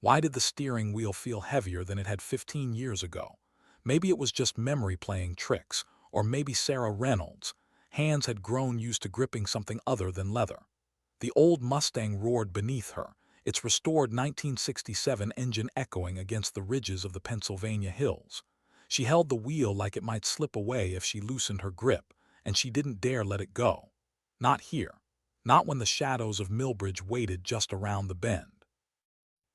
Why did the steering wheel feel heavier than it had 15 years ago? Maybe it was just memory playing tricks, or maybe Sarah Reynolds' hands had grown used to gripping something other than leather. The old Mustang roared beneath her, its restored 1967 engine echoing against the ridges of the Pennsylvania hills. She held the wheel like it might slip away if she loosened her grip, and she didn't dare let it go. Not here. Not when the shadows of Millbridge waited just around the bend.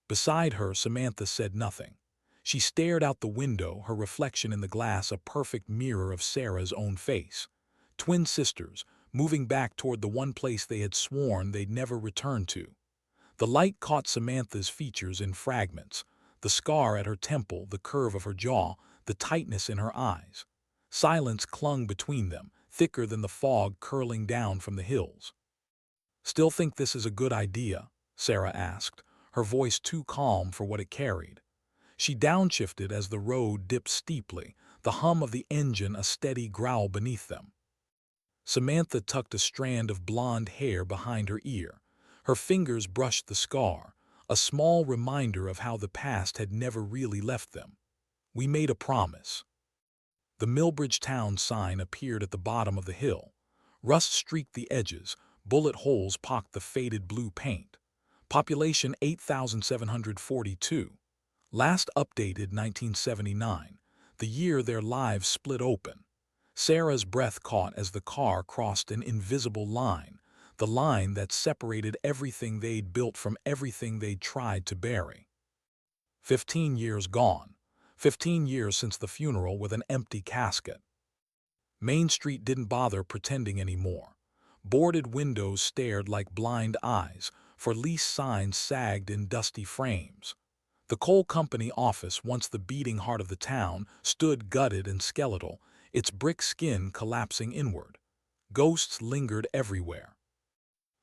Beside her, Samantha said nothing. She stared out the window, her reflection in the glass a perfect mirror of Sarah's own face. Twin sisters, moving back toward the one place they had sworn they'd never return to. The light caught Samantha's features in fragments, the scar at her temple, the curve of her jaw, the tightness in her eyes. Silence clung between them, thicker than the fog curling down from the hills. "Still think this is a good idea?" Sarah asked, her voice too calm for what it carried. She downshifted as the road dipped steeply, the hum of the engine a steady growl beneath them. Samantha tucked a strand of blonde hair behind her ear. Her fingers brushed the scar, a small reminder of how the past had never really left them. "We made a promise." The Millbridge town sign appeared at the bottom of the hill. Rust streaked the edges, bullet holes pocked the faded blue paint. Population 8,742. Last updated 1979, the year their lives split open. Sarah's breath caught as the car crossed an invisible line, the line that separated everything they'd built from everything they'd tried to bury. 15 years gone. 15 years since the funeral with an empty casket. Main Street didn't bother pretending anymore. Boarded windows stared like blind eyes, for lease signs sagged in dusty frames. The coal company office, once the beating heart of the town, stood gutted and skeletal, its brick skin collapsing inward. Ghosts lingered everywhere.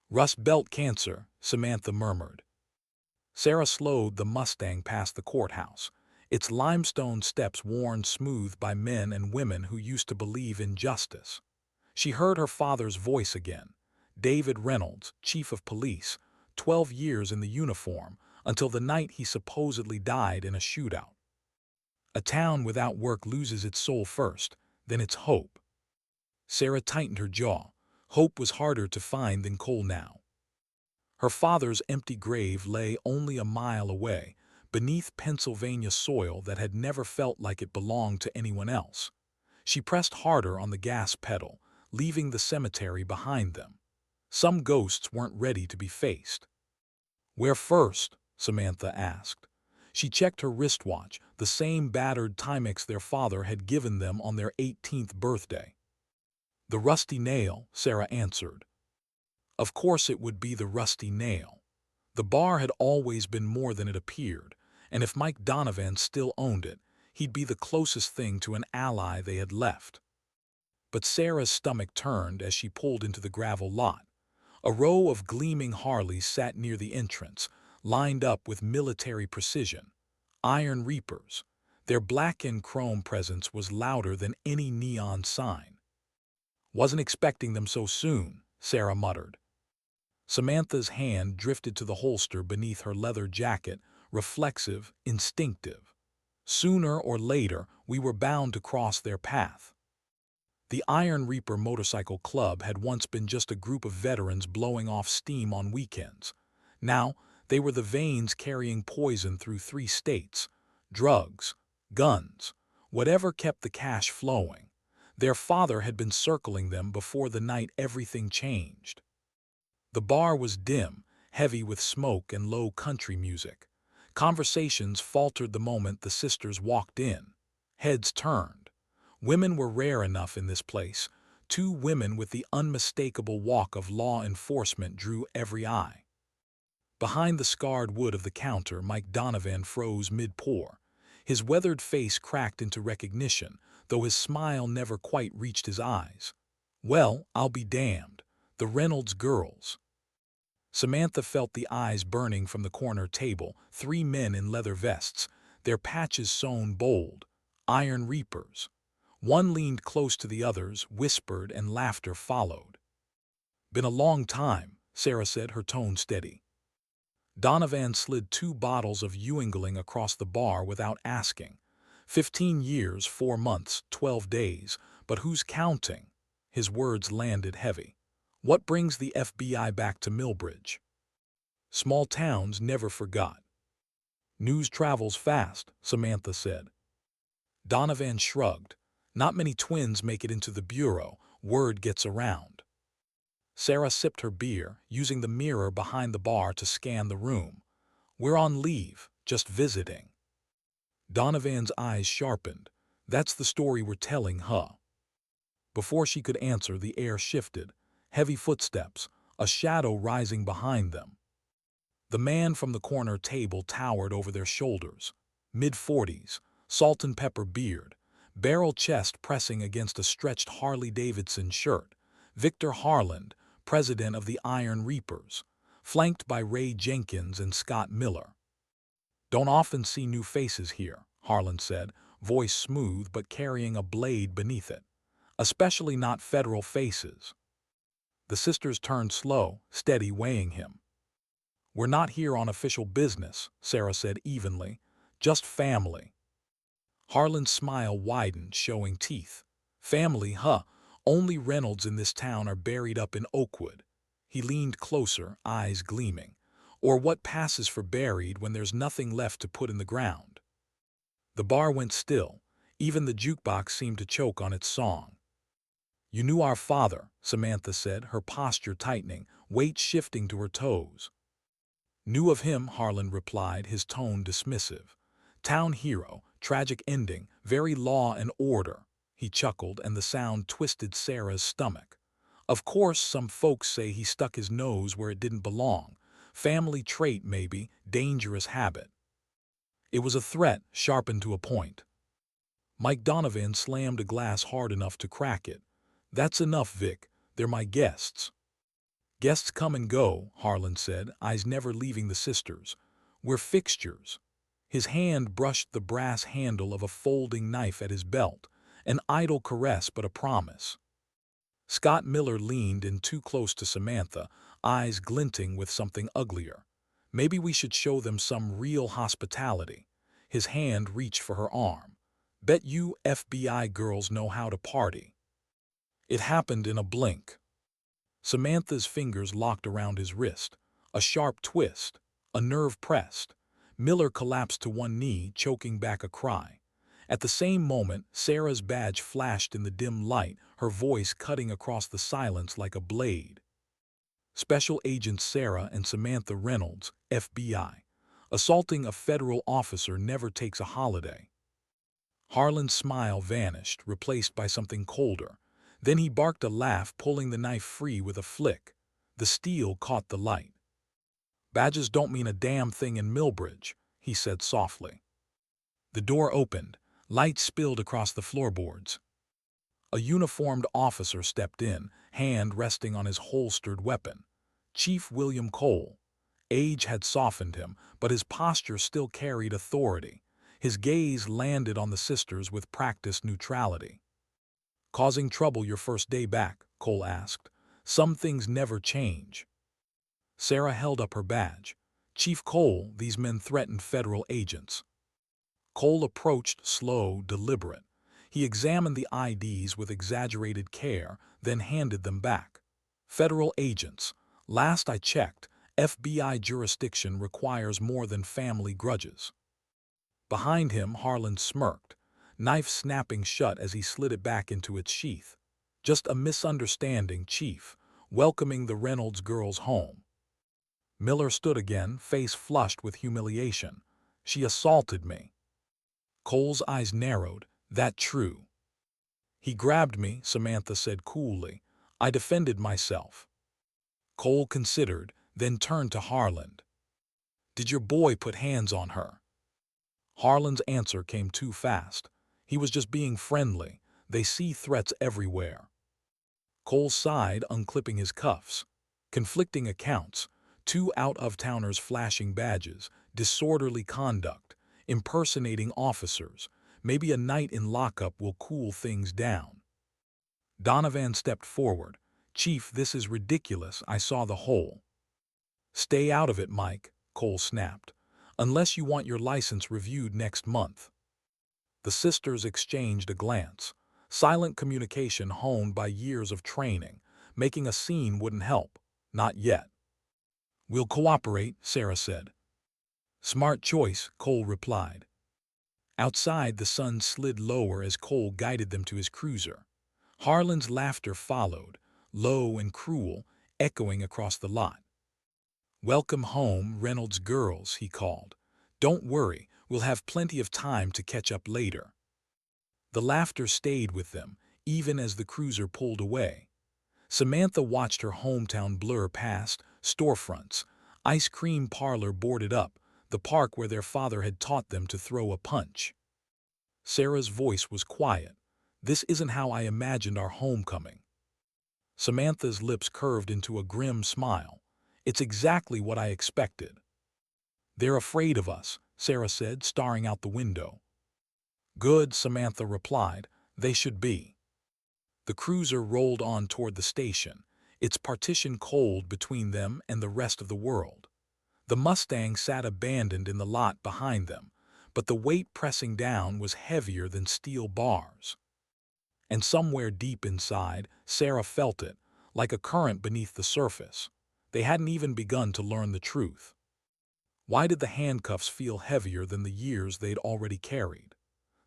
"Rust Belt cancer," Samantha murmured. Sarah slowed the Mustang past the courthouse, its limestone steps worn smooth by men and women who used to believe in justice. She heard her father's voice again, David Reynolds, chief of police, 12 years in the uniform, until the night he supposedly died in a shootout. "A town without work loses its soul first, then its hope." Sarah tightened her jaw. Hope was harder to find than coal now. Her father's empty grave lay only a mile away, beneath Pennsylvania soil that had never felt like it belonged to anyone else. She pressed harder on the gas pedal, leaving the cemetery behind them. Some ghosts weren't ready to be faced. "Where first?" Samantha asked. She checked her wristwatch, the same battered Timex their father had given them on their 18th birthday. "The Rusty Nail," Sarah answered. Of course it would be the Rusty Nail. The bar had always been more than it appeared, and if Mike Donovan still owned it, he'd be the closest thing to an ally they had left. But Sarah's stomach turned as she pulled into the gravel lot. A row of gleaming Harleys sat near the entrance, lined up with military precision. Iron Reapers. Their black and chrome presence was louder than any neon sign. "Wasn't expecting them so soon," Sarah muttered. Samantha's hand drifted to the holster beneath her leather jacket, reflexive, instinctive. Sooner or later, we were bound to cross their path. The Iron Reaper Motorcycle Club had once been just a group of veterans blowing off steam on weekends. Now, they were the veins carrying poison through 3 states. Drugs, guns, whatever kept the cash flowing. Their father had been circling them before the night everything changed. The bar was dim, heavy with smoke and low country music. Conversations faltered the moment the sisters walked in. Heads turned. Women were rare enough in this place. 2 women with the unmistakable walk of law enforcement drew every eye. Behind the scarred wood of the counter, Mike Donovan froze mid-pour. His weathered face cracked into recognition, though his smile never quite reached his eyes. "Well, I'll be damned. The Reynolds girls." Samantha felt the eyes burning from the corner table, 3 men in leather vests, their patches sewn bold. Iron Reapers. One leaned close to the others, whispered, and laughter followed. "Been a long time," Sarah said, her tone steady. Donovan slid 2 bottles of Ewingling across the bar without asking. 15 years, 4 months, 12 days, but who's counting? His words landed heavy. What brings the FBI back to Millbridge? Small towns never forgot. News travels fast, Samantha said. Donovan shrugged. Not many twins make it into the bureau. Word gets around. Sarah sipped her beer, using the mirror behind the bar to scan the room. We're on leave, just visiting. Donovan's eyes sharpened. That's the story we're telling, huh? Before she could answer, the air shifted. Heavy footsteps, a shadow rising behind them. The man from the corner table towered over their shoulders. Mid-40s, salt and pepper beard, barrel chest pressing against a stretched Harley-Davidson shirt. Victor Harland, president of the Iron Reapers, flanked by Ray Jenkins and Scott Miller. Don't often see new faces here, Harland said, voice smooth but carrying a blade beneath it. Especially not federal faces. The sisters turned slow, steady, weighing him. We're not here on official business, Sarah said evenly. Just family. Harland's smile widened, showing teeth. Family, huh? Only Reynolds in this town are buried up in Oakwood. He leaned closer, eyes gleaming. Or what passes for buried when there's nothing left to put in the ground? The bar went still. Even the jukebox seemed to choke on its song. You knew our father, Samantha said, her posture tightening, weight shifting to her toes. Knew of him, Harland replied, his tone dismissive. Town hero, tragic ending, very law and order. He chuckled, and the sound twisted Sarah's stomach. Of course, some folks say he stuck his nose where it didn't belong. Family trait, maybe, dangerous habit. It was a threat, sharpened to a point. Mike Donovan slammed a glass hard enough to crack it. That's enough, Vic. They're my guests. Guests come and go, Harland said, eyes never leaving the sisters. We're fixtures. His hand brushed the brass handle of a folding knife at his belt, an idle caress but a promise. Scott Miller leaned in too close to Samantha, eyes glinting with something uglier. Maybe we should show them some real hospitality. His hand reached for her arm. Bet you FBI girls know how to party. It happened in a blink. Samantha's fingers locked around his wrist. A sharp twist. A nerve pressed. Miller collapsed to one knee, choking back a cry. At the same moment, Sarah's badge flashed in the dim light, her voice cutting across the silence like a blade. Special Agents Sarah and Samantha Reynolds, FBI. Assaulting a federal officer never takes a holiday. Harland's smile vanished, replaced by something colder. Then he barked a laugh, pulling the knife free with a flick. The steel caught the light. Badges don't mean a damn thing in Millbridge, he said softly. The door opened. Light spilled across the floorboards. A uniformed officer stepped in, hand resting on his holstered weapon. Chief William Cole. Age had softened him, but his posture still carried authority. His gaze landed on the sisters with practiced neutrality. Causing trouble your first day back, Cole asked. Some things never change. Sarah held up her badge. Chief Cole, these men threatened federal agents. Cole approached, slow, deliberate. He examined the IDs with exaggerated care, then handed them back. Federal agents. Last I checked, FBI jurisdiction requires more than family grudges. Behind him, Harland smirked, knife snapping shut as he slid it back into its sheath. Just a misunderstanding, Chief, welcoming the Reynolds girls home. Miller stood again, face flushed with humiliation. She assaulted me. Cole's eyes narrowed. That true? He grabbed me, Samantha said coolly. I defended myself. Cole considered, then turned to Harland. Did your boy put hands on her? Harland's answer came too fast. He was just being friendly. They see threats everywhere. Cole sighed, unclipping his cuffs. Conflicting accounts. 2 out-of-towners flashing badges, disorderly conduct, impersonating officers. Maybe a night in lockup will cool things down. Donovan stepped forward. Chief, this is ridiculous. I saw the hole. Stay out of it, Mike. Cole snapped. "Unless you want your license reviewed next month." The sisters exchanged a glance. Silent communication honed by years of training. Making a scene wouldn't help. Not yet. "We'll cooperate," Sarah said. "Smart choice," Cole replied. Outside, the sun slid lower as Cole guided them to his cruiser. Harlan's laughter followed, low and cruel, echoing across the lot. "Welcome home, Reynolds girls," he called. "Don't worry, we'll have plenty of time to catch up later." The laughter stayed with them, even as the cruiser pulled away. Samantha watched her hometown blur past, storefronts, ice cream parlor boarded up, the park where their father had taught them to throw a punch. Sarah's voice was quiet. "This isn't how I imagined our homecoming." Samantha's lips curved into a grim smile. "It's exactly what I expected." "They're afraid of us," Sarah said, staring out the window. "Good," Samantha replied. "They should be." The cruiser rolled on toward the station, its partition cold between them and the rest of the world. The Mustang sat abandoned in the lot behind them, but the weight pressing down was heavier than steel bars. And somewhere deep inside, Sarah felt it, like a current beneath the surface. They hadn't even begun to learn the truth. Why did the handcuffs feel heavier than the years they'd already carried?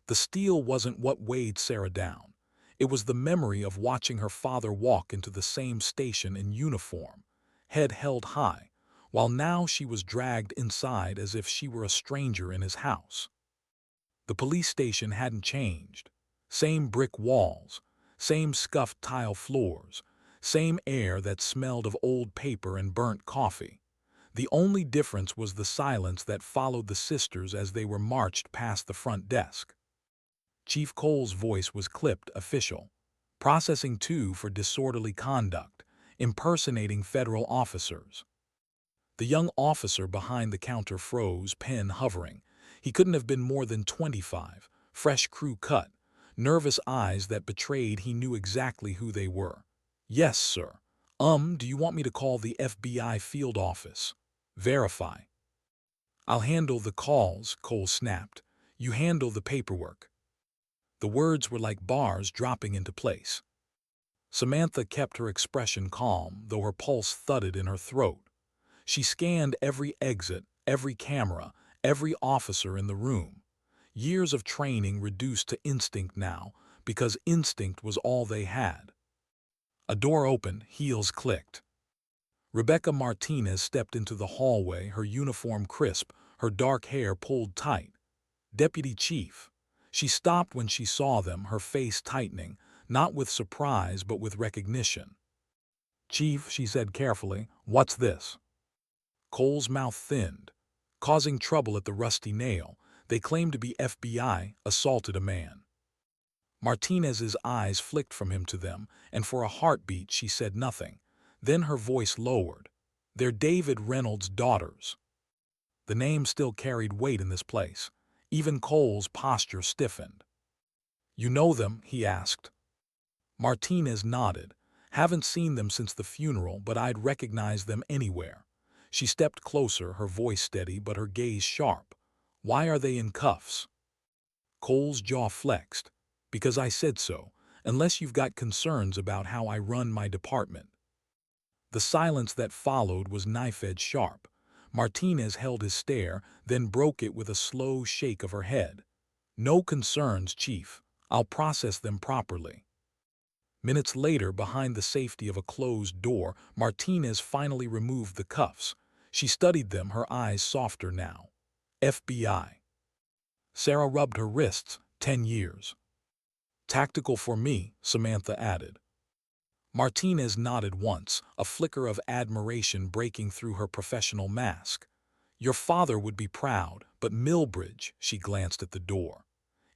The steel wasn't what weighed Sarah down. It was the memory of watching her father walk into the same station in uniform, head held high, while now she was dragged inside as if she were a stranger in his house. The police station hadn't changed. Same brick walls, same scuffed tile floors, same air that smelled of old paper and burnt coffee. The only difference was the silence that followed the sisters as they were marched past the front desk. Chief Cole's voice was clipped, official. "Processing 2 for disorderly conduct, impersonating federal officers." The young officer behind the counter froze, pen hovering. He couldn't have been more than 25, fresh crew cut, nervous eyes that betrayed he knew exactly who they were. "Yes, sir. Do you want me to call the FBI field office?" "Verify." "I'll handle the calls," Cole snapped. "You handle the paperwork." The words were like bars dropping into place. Samantha kept her expression calm, though her pulse thudded in her throat. She scanned every exit, every camera, every officer in the room. Years of training reduced to instinct now, because instinct was all they had. A door opened, heels clicked. Rebecca Martinez stepped into the hallway, her uniform crisp, her dark hair pulled tight. "Deputy Chief." She stopped when she saw them, her face tightening, not with surprise but with recognition. "Chief," she said carefully, "what's this?" Cole's mouth thinned. "Causing trouble at the Rusty Nail. They claim to be FBI, assaulted a man." Martinez's eyes flicked from him to them, and for a heartbeat she said nothing. Then her voice lowered. "They're David Reynolds' daughters." The name still carried weight in this place. Even Cole's posture stiffened. "You know them?" he asked. Martinez nodded. "Haven't seen them since the funeral, but I'd recognize them anywhere." She stepped closer, her voice steady but her gaze sharp. "Why are they in cuffs?" Cole's jaw flexed. "Because I said so, unless you've got concerns about how I run my department." The silence that followed was knife-edge sharp. Martinez held his stare, then broke it with a slow shake of her head. "No concerns, Chief. I'll process them properly." Minutes later, behind the safety of a closed door, Martinez finally removed the cuffs. She studied them, her eyes softer now. "FBI." Sarah rubbed her wrists. 10 years. "Tactical for me," Samantha added. Martinez nodded once, a flicker of admiration breaking through her professional mask. "Your father would be proud, but Millbridge," she glanced at the door.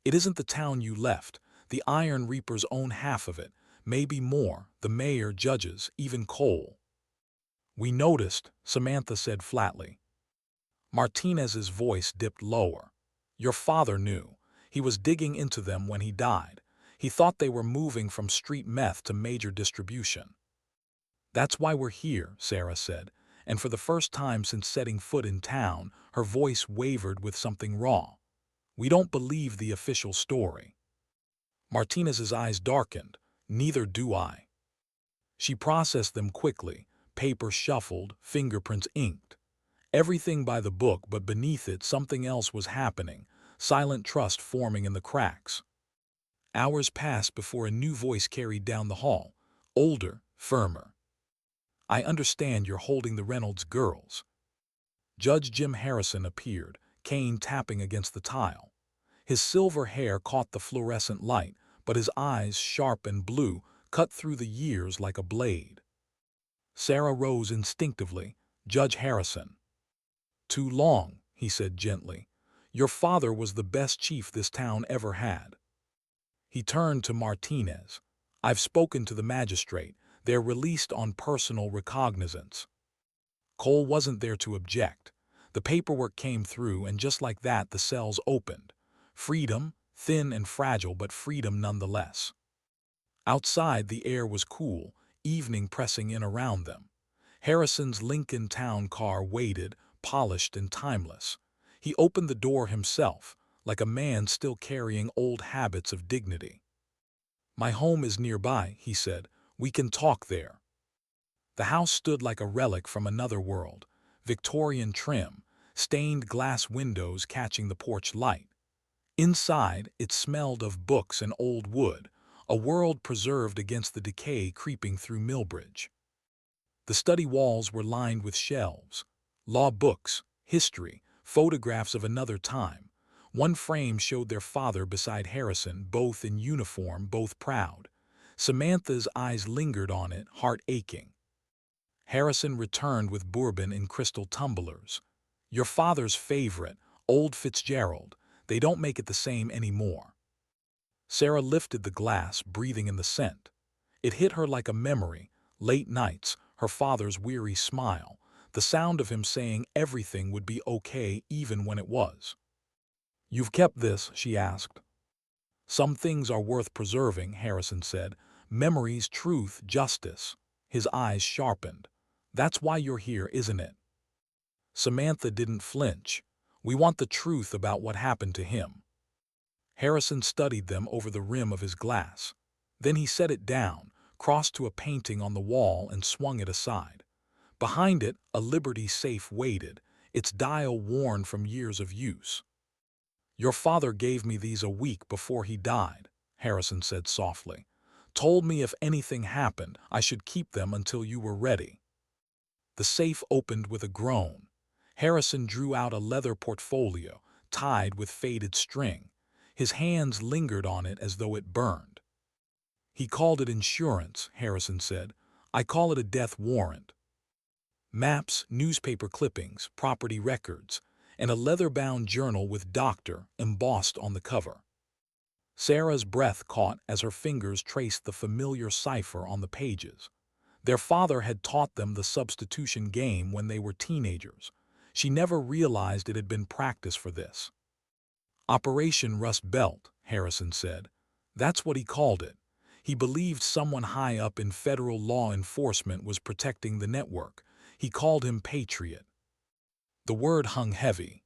"It isn't the town you left. The Iron Reapers own half of it, maybe more, the mayor, judges, even Cole." "We noticed," Samantha said flatly. Martinez's voice dipped lower. "Your father knew. He was digging into them when he died. He thought they were moving from street meth to major distribution." "That's why we're here," Sarah said, and for the first time since setting foot in town, her voice wavered with something raw. "We don't believe the official story." Martinez's eyes darkened. "Neither do I." She processed them quickly, paper shuffled, fingerprints inked. Everything by the book, but beneath it something else was happening, silent trust forming in the cracks. Hours passed before a new voice carried down the hall, older, firmer. "I understand you're holding the Reynolds girls." Judge Jim Harrison appeared, cane tapping against the tile. His silver hair caught the fluorescent light, but his eyes, sharp and blue, cut through the years like a blade. Sarah rose instinctively. "Judge Harrison." "Too long," he said gently. "Your father was the best chief this town ever had." He turned to Martinez. "I've spoken to the magistrate. They're released on personal recognizance." Cole wasn't there to object. The paperwork came through, and just like that the cells opened. Freedom, thin and fragile, but freedom nonetheless. Outside the air was cool, evening pressing in around them. Harrison's Lincoln Town car waited, polished and timeless. He opened the door himself, like a man still carrying old habits of dignity. "My home is nearby," he said. "We can talk there." The house stood like a relic from another world, Victorian trim, stained glass windows catching the porch light. Inside, it smelled of books and old wood, a world preserved against the decay creeping through Millbridge. The study walls were lined with shelves, law books, history, photographs of another time. One frame showed their father beside Harrison, both in uniform, both proud. Samantha's eyes lingered on it, heart aching. Harrison returned with bourbon in crystal tumblers. "Your father's favorite, old Fitzgerald. They don't make it the same anymore." Sarah lifted the glass, breathing in the scent. It hit her like a memory, late nights, her father's weary smile, the sound of him saying everything would be okay even when it was. "You've kept this?" she asked. "Some things are worth preserving," Harrison said. "Memories, truth, justice." His eyes sharpened. "That's why you're here, isn't it?" Samantha didn't flinch. "We want the truth about what happened to him." Harrison studied them over the rim of his glass. Then he set it down, crossed to a painting on the wall and swung it aside. Behind it, a Liberty safe waited, its dial worn from years of use. "Your father gave me these a week before he died," Harrison said softly. "Told me if anything happened, I should keep them until you were ready." The safe opened with a groan. Harrison drew out a leather portfolio, tied with faded string. His hands lingered on it as though it burned. "He called it insurance," Harrison said. "I call it a death warrant." Maps, newspaper clippings, property records, and a leather-bound journal with "Doctor" embossed on the cover. Sarah's breath caught as her fingers traced the familiar cipher on the pages. Their father had taught them the substitution game when they were teenagers. She never realized it had been practice for this. "Operation Rust Belt," Harrison said. "That's what he called it. He believed someone high up in federal law enforcement was protecting the network. He called him Patriot." The word hung heavy.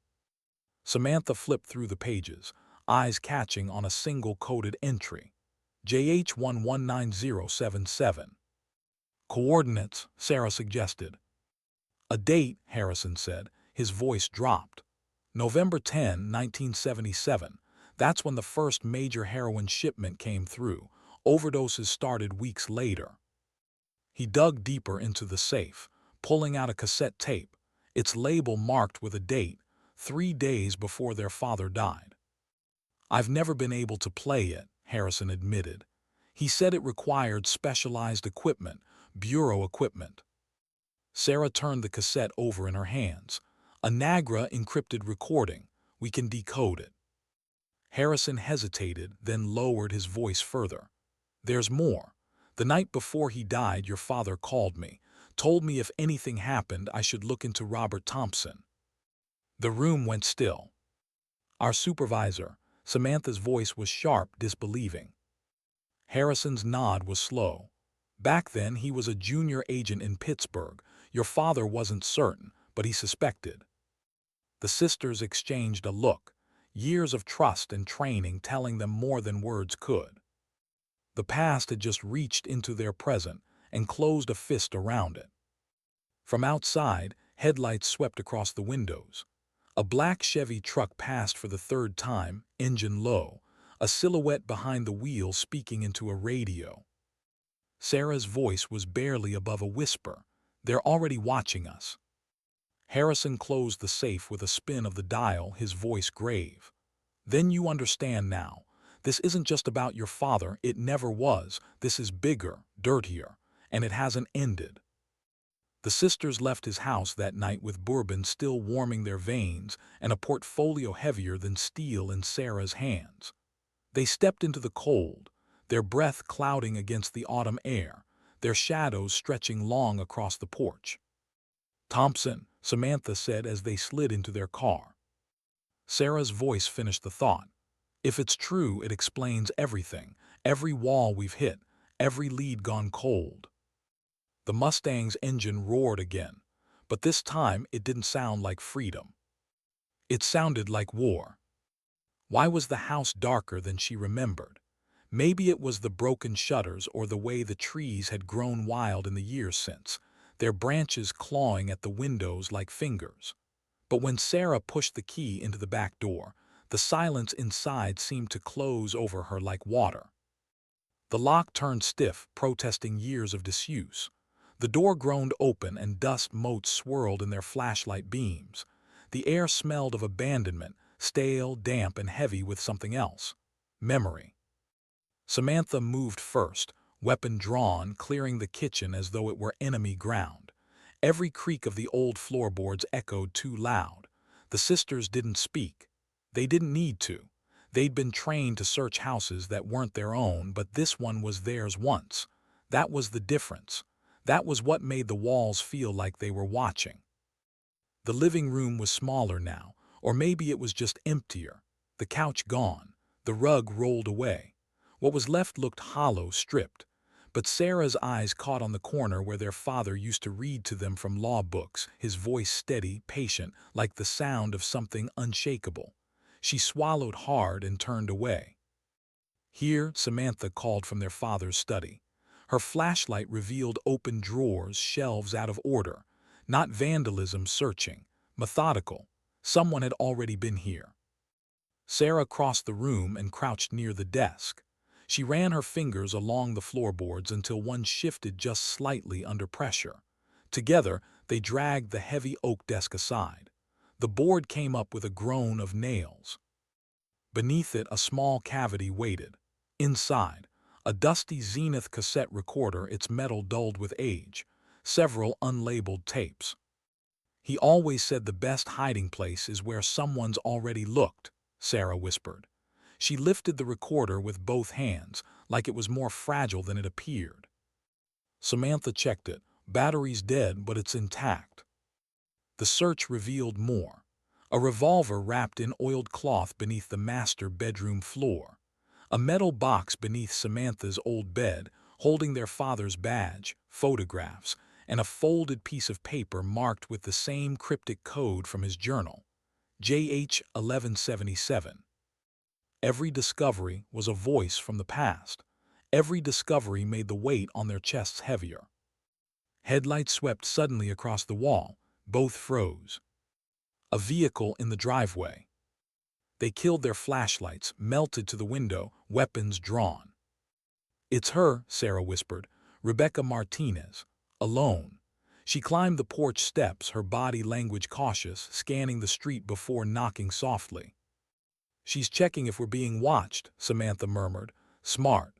Samantha flipped through the pages, eyes catching on a single coded entry. JH119077. "Coordinates," Sarah suggested. "A date," Harrison said. His voice dropped. "November 10, 1977. That's when the first major heroin shipment came through. Overdoses started weeks later." He dug deeper into the safe, pulling out a cassette tape, its label marked with a date, 3 days before their father died. "I've never been able to play it," Harrison admitted. He said it required specialized equipment, bureau equipment. Sarah turned the cassette over in her hands. "A Nagra encrypted recording. We can decode it." Harrison hesitated, then lowered his voice further. "There's more. The night before he died, your father called me, told me if anything happened, I should look into Robert Thompson." The room went still. "Our supervisor." Samantha's voice was sharp, disbelieving. Harrison's nod was slow. "Back then, he was a junior agent in Pittsburgh. Your father wasn't certain, but he suspected. The sisters exchanged a look, years of trust and training telling them more than words could. The past had just reached into their present and closed a fist around it. From outside, headlights swept across the windows. A black Chevy truck passed for the third time, engine low, a silhouette behind the wheel speaking into a radio. Sarah's voice was barely above a whisper. They're already watching us. Harrison closed the safe with a spin of the dial, his voice grave. Then you understand now. This isn't just about your father, it never was. This is bigger, dirtier, and it hasn't ended. The sisters left his house that night with bourbon still warming their veins and a portfolio heavier than steel in Sarah's hands. They stepped into the cold, their breath clouding against the autumn air, their shadows stretching long across the porch. Thompson, Samantha said as they slid into their car. Sarah's voice finished the thought. If it's true, it explains everything, every wall we've hit, every lead gone cold. The Mustang's engine roared again, but this time it didn't sound like freedom. It sounded like war. Why was the house darker than she remembered? Maybe it was the broken shutters or the way the trees had grown wild in the years since, their branches clawing at the windows like fingers. But when Sarah pushed the key into the back door, the silence inside seemed to close over her like water. The lock turned stiff, protesting years of disuse. The door groaned open and dust motes swirled in their flashlight beams. The air smelled of abandonment, stale, damp, and heavy with something else. Memory. Samantha moved first, weapon drawn, clearing the kitchen as though it were enemy ground. Every creak of the old floorboards echoed too loud. The sisters didn't speak. They didn't need to. They'd been trained to search houses that weren't their own, but this one was theirs once. That was the difference. That was what made the walls feel like they were watching. The living room was smaller now, or maybe it was just emptier. The couch gone, the rug rolled away. What was left looked hollow, stripped. But Sarah's eyes caught on the corner where their father used to read to them from law books, his voice steady, patient, like the sound of something unshakable. She swallowed hard and turned away. Here, Samantha called from their father's study. Her flashlight revealed open drawers, shelves out of order. Not vandalism searching, methodical. Someone had already been here. Sarah crossed the room and crouched near the desk. She ran her fingers along the floorboards until one shifted just slightly under pressure. Together, they dragged the heavy oak desk aside. The board came up with a groan of nails. Beneath it, a small cavity waited. Inside, a dusty Zenith cassette recorder, its metal dulled with age, several unlabeled tapes. He always said the best hiding place is where someone's already looked, Sarah whispered. She lifted the recorder with both hands, like it was more fragile than it appeared. Samantha checked it. Battery's dead, but it's intact. The search revealed more. A revolver wrapped in oiled cloth beneath the master bedroom floor. A metal box beneath Samantha's old bed, holding their father's badge, photographs, and a folded piece of paper marked with the same cryptic code from his journal, JH 1177. Every discovery was a voice from the past. Every discovery made the weight on their chests heavier. Headlights swept suddenly across the wall. Both froze. A vehicle in the driveway. They killed their flashlights, melted to the window, weapons drawn. "It's her," Sarah whispered. "Rebecca Martinez. Alone." She climbed the porch steps, her body language cautious, scanning the street before knocking softly. "She's checking if we're being watched," Samantha murmured. "Smart."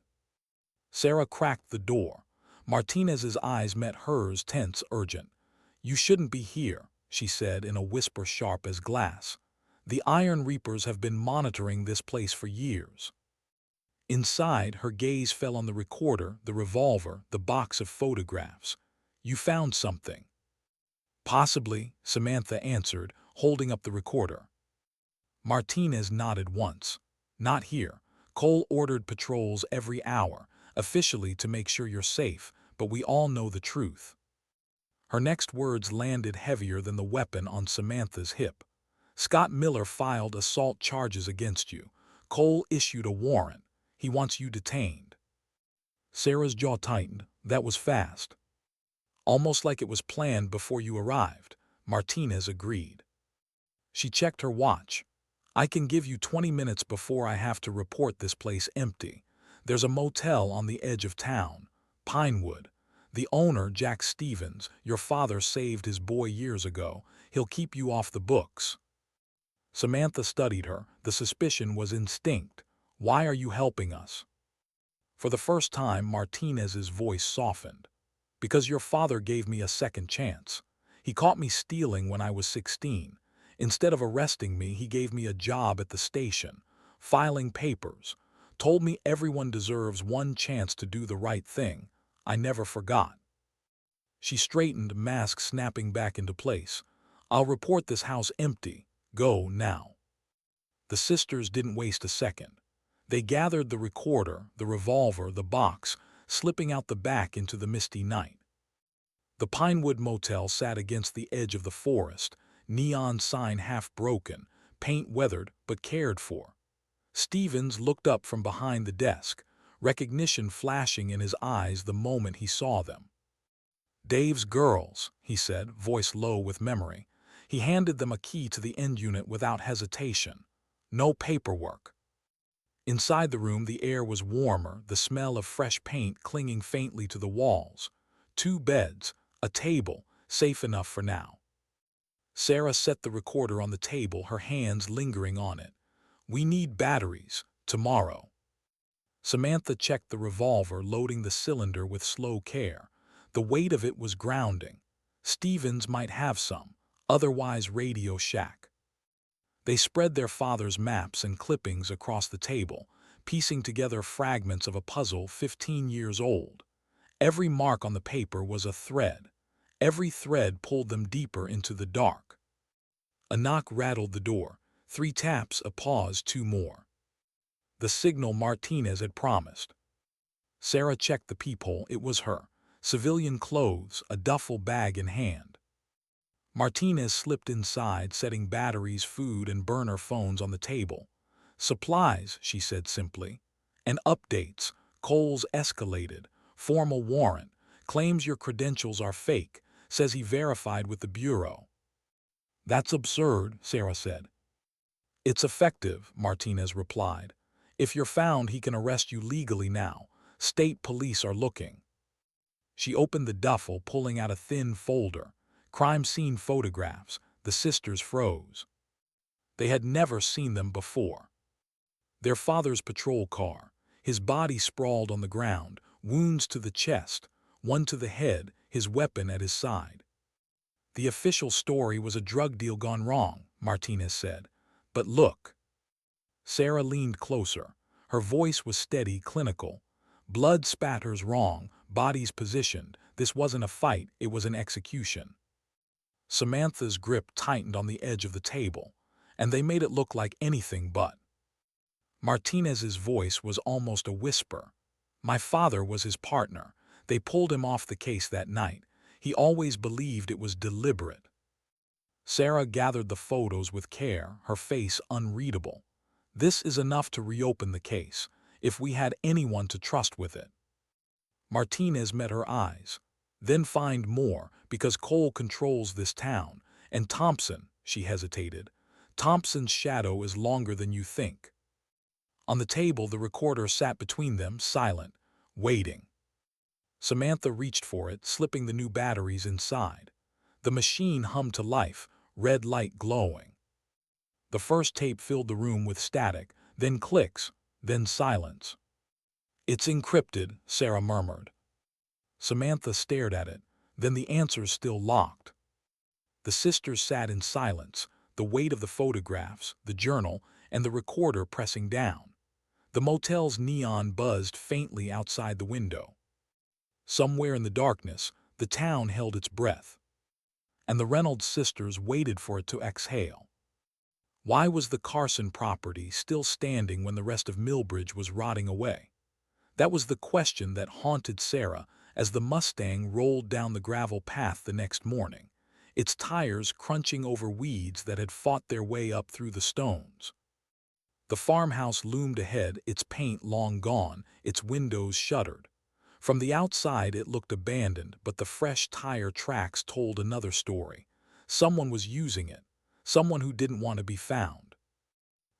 Sarah cracked the door. Martinez's eyes met hers, tense, urgent. "You shouldn't be here," she said in a whisper sharp as glass. "The Iron Reapers have been monitoring this place for years." Inside, her gaze fell on the recorder, the revolver, the box of photographs. "You found something." "Possibly," Samantha answered, holding up the recorder. Martinez nodded once. "Not here. Cole ordered patrols every hour, officially to make sure you're safe, but we all know the truth." Her next words landed heavier than the weapon on Samantha's hip. Scott Miller filed assault charges against you. Cole issued a warrant. He wants you detained. Sarah's jaw tightened. That was fast. Almost like it was planned before you arrived. Martinez agreed. She checked her watch. I can give you 20 minutes before I have to report this place empty. There's a motel on the edge of town, Pinewood. The owner, Jack Stevens, your father saved his boy years ago. He'll keep you off the books. Samantha studied her. The suspicion was instinct. Why are you helping us? For the first time, Martinez's voice softened. Because your father gave me a second chance. He caught me stealing when I was 16. Instead of arresting me, he gave me a job at the station, filing papers, told me everyone deserves one chance to do the right thing. I never forgot. She straightened, mask snapping back into place. I'll report this house empty. Go now. The sisters didn't waste a second. They gathered the recorder, the revolver, the box, slipping out the back into the misty night. The Pinewood Motel sat against the edge of the forest, neon sign half broken, paint weathered but cared for. Stevens looked up from behind the desk, recognition flashing in his eyes the moment he saw them. Dave's girls, he said, voice low with memory. He handed them a key to the end unit without hesitation. No paperwork. Inside the room, the air was warmer, the smell of fresh paint clinging faintly to the walls. 2 beds, a table, safe enough for now. Sarah set the recorder on the table, her hands lingering on it. We need batteries, tomorrow. Samantha checked the revolver, loading the cylinder with slow care. The weight of it was grounding. Stevens might have some, otherwise Radio Shack. They spread their father's maps and clippings across the table, piecing together fragments of a puzzle 15 years old. Every mark on the paper was a thread. Every thread pulled them deeper into the dark. A knock rattled the door. 3 taps, a pause, 2 more. The signal Martinez had promised. Sarah checked the peephole. It was her. Civilian clothes, a duffel bag in hand. Martinez slipped inside, setting batteries, food, and burner phones on the table. Supplies, she said simply. And updates. Cole's escalated. Formal warrant. Claims your credentials are fake. Says he verified with the Bureau. That's absurd, Sarah said. It's effective, Martinez replied. If you're found, he can arrest you legally now. State police are looking. She opened the duffel, pulling out a thin folder. Crime scene photographs. The sisters froze. They had never seen them before. Their father's patrol car. His body sprawled on the ground, wounds to the chest, one to the head, his weapon at his side. The official story was a drug deal gone wrong, Martinez said. But look. Sarah leaned closer. Her voice was steady, clinical. Blood spatters wrong, bodies positioned. This wasn't a fight, it was an execution. Samantha's grip tightened on the edge of the table, and they made it look like anything but. Martinez's voice was almost a whisper. My father was his partner. They pulled him off the case that night. He always believed it was deliberate. Sarah gathered the photos with care, her face unreadable. This is enough to reopen the case, if we had anyone to trust with it. Martinez met her eyes. Then find more, because Cole controls this town. And Thompson, she hesitated. Thompson's shadow is longer than you think. On the table, the recorder sat between them, silent, waiting. Samantha reached for it, slipping the new batteries inside. The machine hummed to life, red light glowing. The first tape filled the room with static, then clicks, then silence. It's encrypted, Sarah murmured. Samantha stared at it, then the answers still locked. The sisters sat in silence, the weight of the photographs, the journal, and the recorder pressing down. The motel's neon buzzed faintly outside the window. Somewhere in the darkness, the town held its breath. And the Reynolds sisters waited for it to exhale. Why was the Carson property still standing when the rest of Millbridge was rotting away? That was the question that haunted Sarah as the Mustang rolled down the gravel path the next morning, its tires crunching over weeds that had fought their way up through the stones. The farmhouse loomed ahead, its paint long gone, its windows shuttered. From the outside it looked abandoned, but the fresh tire tracks told another story. Someone was using it, someone who didn't want to be found.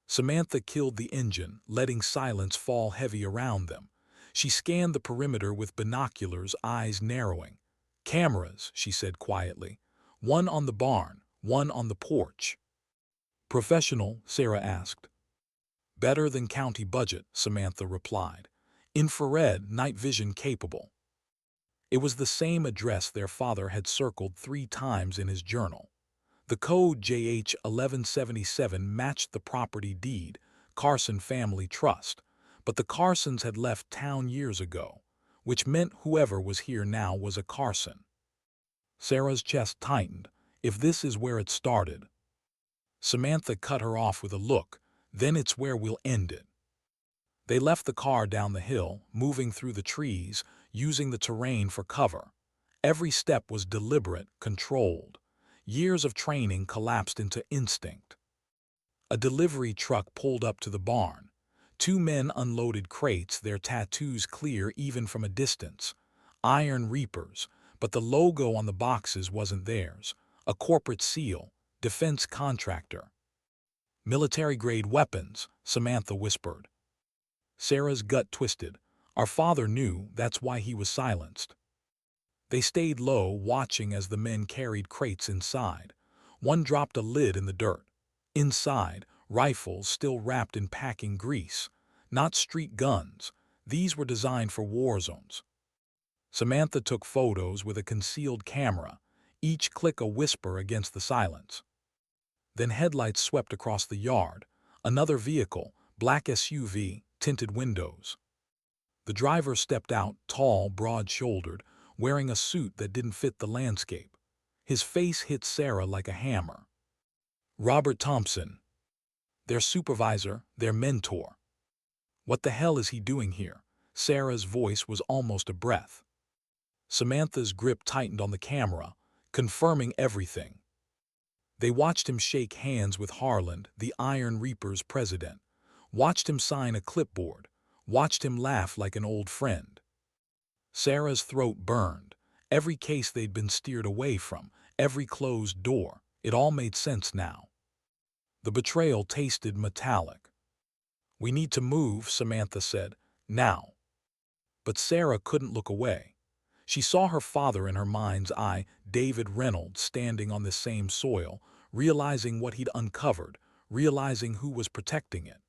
Samantha killed the engine, letting silence fall heavy around them. She scanned the perimeter with binoculars, eyes narrowing. "Cameras," she said quietly. "One on the barn, one on the porch." "Professional?" Sarah asked. "Better than county budget," Samantha replied. "Infrared, night vision capable." It was the same address their father had circled 3 times in his journal. The code JH 1177 matched the property deed, Carson Family Trust, but the Carsons had left town years ago, which meant whoever was here now was a Carson. Sarah's chest tightened. If this is where it started. Samantha cut her off with a look. "Then it's where we'll end it." They left the car down the hill, moving through the trees, using the terrain for cover. Every step was deliberate, controlled. Years of training collapsed into instinct. A delivery truck pulled up to the barn. 2 men unloaded crates, their tattoos clear even from a distance. Iron Reapers, but the logo on the boxes wasn't theirs. A corporate seal, defense contractor. "Military-grade weapons," Samantha whispered. Sarah's gut twisted. Our father knew, that's why he was silenced. They stayed low, watching as the men carried crates inside. One dropped a lid in the dirt. Inside, rifles still wrapped in packing grease. Not street guns. These were designed for war zones. Samantha took photos with a concealed camera, each click a whisper against the silence. Then headlights swept across the yard. Another vehicle, black SUV, tinted windows. The driver stepped out, tall, broad-shouldered, wearing a suit that didn't fit the landscape. His face hit Sarah like a hammer. Robert Thompson. Their supervisor, their mentor. What the hell is he doing here? Sarah's voice was almost a breath. Samantha's grip tightened on the camera, confirming everything. They watched him shake hands with Harland, the Iron Reaper's president. Watched him sign a clipboard. Watched him laugh like an old friend. Sarah's throat burned. Every case they'd been steered away from, every closed door, it all made sense now. The betrayal tasted metallic. "We need to move," Samantha said. "Now." But Sarah couldn't look away. She saw her father in her mind's eye, David Reynolds, standing on the same soil, realizing what he'd uncovered, realizing who was protecting it.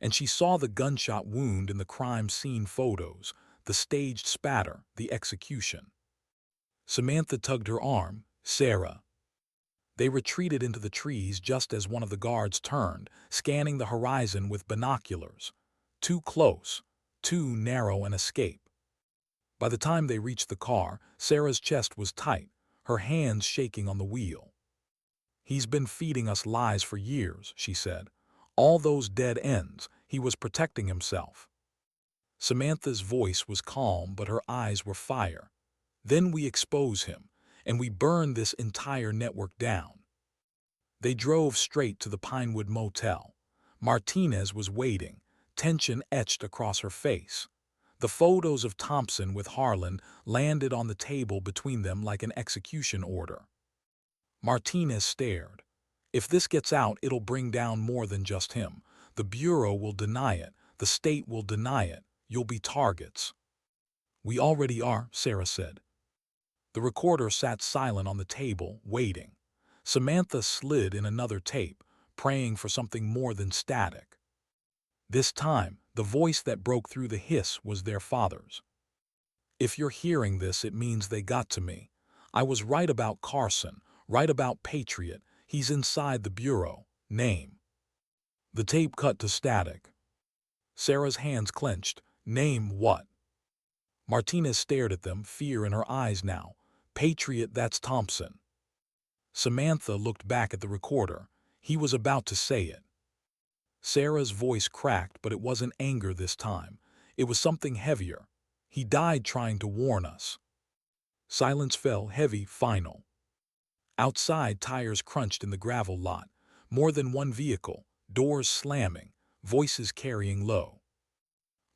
And she saw the gunshot wound in the crime scene photos, the staged spatter, the execution. Samantha tugged her arm. "Sarah." They retreated into the trees just as one of the guards turned, scanning the horizon with binoculars. Too close, too narrow an escape. By the time they reached the car, Sarah's chest was tight, her hands shaking on the wheel. "He's been feeding us lies for years," she said. "All those dead ends, he was protecting himself." Samantha's voice was calm, but her eyes were fire. "Then we expose him, and we burn this entire network down." They drove straight to the Pinewood Motel. Martinez was waiting, tension etched across her face. The photos of Thompson with Harlan landed on the table between them like an execution order. Martinez stared. "If this gets out, it'll bring down more than just him. The Bureau will deny it. The state will deny it. You'll be targets." "We already are," Sarah said. The recorder sat silent on the table, waiting. Samantha slid in another tape, praying for something more than static. This time, the voice that broke through the hiss was their father's. "If you're hearing this, it means they got to me. I was right about Carson, right about Patriot. He's inside the Bureau. Name." The tape cut to static. Sarah's hands clenched. "Name what?" Martinez stared at them, fear in her eyes now. "Patriot, that's Thompson." Samantha looked back at the recorder. He was about to say it. Sarah's voice cracked, but it wasn't anger this time. It was something heavier. "He died trying to warn us." Silence fell heavy, final. Outside, tires crunched in the gravel lot. More than one vehicle, doors slamming, voices carrying low.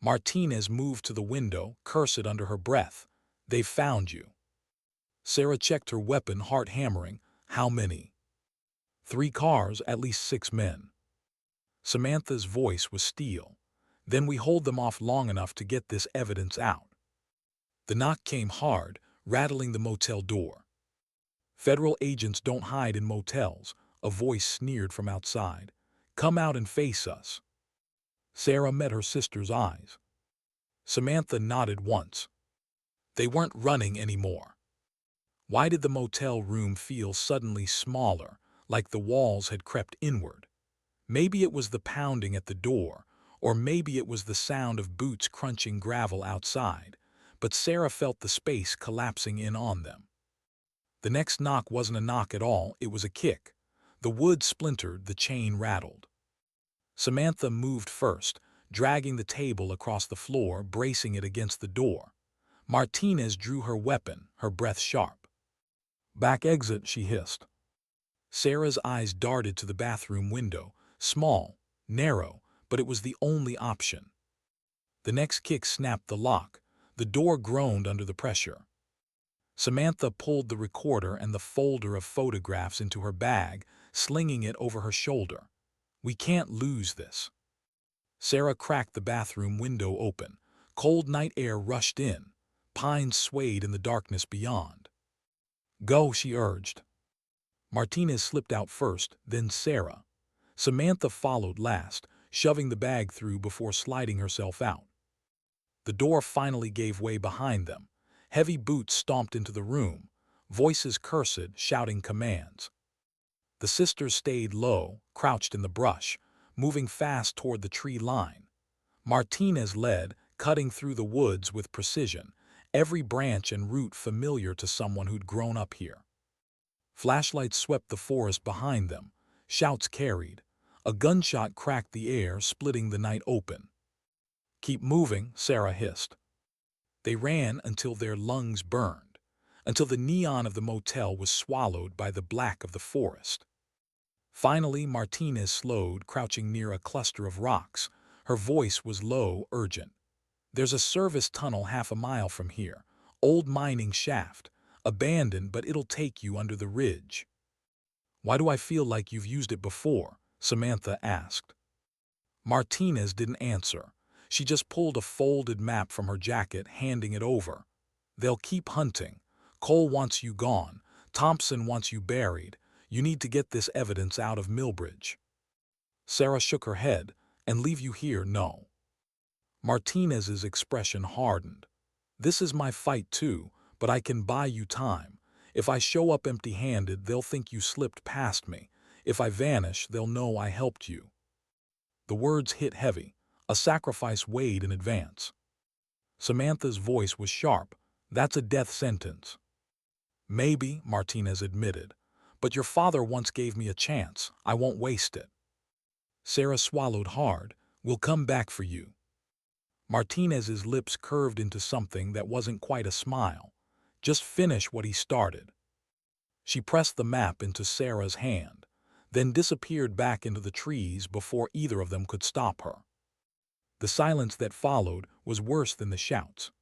Martinez moved to the window, cursed under her breath. "They've found you." Sarah checked her weapon, heart hammering. "How many?" "3 cars, at least 6 men." Samantha's voice was steel. "Then we hold them off long enough to get this evidence out." The knock came hard, rattling the motel door. "Federal agents don't hide in motels," a voice sneered from outside. "Come out and face us." Sarah met her sister's eyes. Samantha nodded once. They weren't running anymore. Why did the motel room feel suddenly smaller, like the walls had crept inward? Maybe it was the pounding at the door, or maybe it was the sound of boots crunching gravel outside, but Sarah felt the space collapsing in on them. The next knock wasn't a knock at all, it was a kick. The wood splintered, the chain rattled. Samantha moved first, dragging the table across the floor, bracing it against the door. Martinez drew her weapon, her breath sharp. "Back exit," she hissed. Sarah's eyes darted to the bathroom window, small, narrow, but it was the only option. The next kick snapped the lock. The door groaned under the pressure. Samantha pulled the recorder and the folder of photographs into her bag, slinging it over her shoulder. "We can't lose this." Sarah cracked the bathroom window open. Cold night air rushed in. Pines swayed in the darkness beyond. "Go," she urged. Martinez slipped out first, then Sarah. Samantha followed last, shoving the bag through before sliding herself out. The door finally gave way behind them. Heavy boots stomped into the room, voices cursed, shouting commands. The sisters stayed low, crouched in the brush, moving fast toward the tree line. Martinez led, cutting through the woods with precision, every branch and root familiar to someone who'd grown up here. Flashlights swept the forest behind them. Shouts carried. A gunshot cracked the air, splitting the night open. "Keep moving," Sarah hissed. They ran until their lungs burned, until the neon of the motel was swallowed by the black of the forest. Finally, Martinez slowed, crouching near a cluster of rocks. Her voice was low, urgent. "There's a service tunnel 1/2 mile from here. Old mining shaft. Abandoned, but it'll take you under the ridge." "Why do I feel like you've used it before?" Samantha asked. Martinez didn't answer. She just pulled a folded map from her jacket, handing it over. "They'll keep hunting. Cole wants you gone. Thompson wants you buried. You need to get this evidence out of Millbridge." Sarah shook her head. "And leave you here, no." Martinez's expression hardened. "This is my fight too, but I can buy you time. If I show up empty-handed, they'll think you slipped past me. If I vanish, they'll know I helped you." The words hit heavy. A sacrifice weighed in advance. Samantha's voice was sharp. "That's a death sentence." "Maybe," Martinez admitted. "But your father once gave me a chance. I won't waste it." Sarah swallowed hard. "We'll come back for you." Martinez's lips curved into something that wasn't quite a smile. "Just finish what he started." She pressed the map into Sarah's hand, then disappeared back into the trees before either of them could stop her. The silence that followed was worse than the shouts.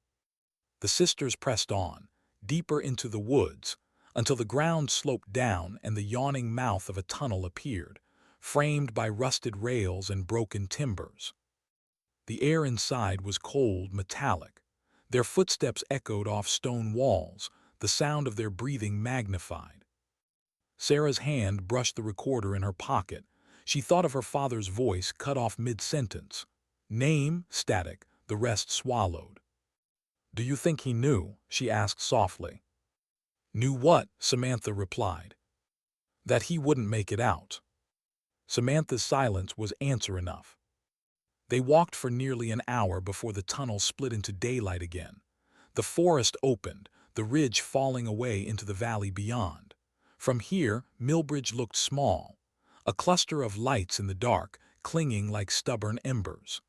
The sisters pressed on, deeper into the woods, until the ground sloped down and the yawning mouth of a tunnel appeared, framed by rusted rails and broken timbers. The air inside was cold, metallic. Their footsteps echoed off stone walls, the sound of their breathing magnified. Sarah's hand brushed the recorder in her pocket. She thought of her father's voice, cut off mid-sentence. Name, static, the rest swallowed. "Do you think he knew?" she asked softly. "Knew what?" Samantha replied. "That he wouldn't make it out." Samantha's silence was answer enough. They walked for nearly an hour before the tunnel split into daylight again. The forest opened, the ridge falling away into the valley beyond. From here, Millbridge looked small, a cluster of lights in the dark, clinging like stubborn embers.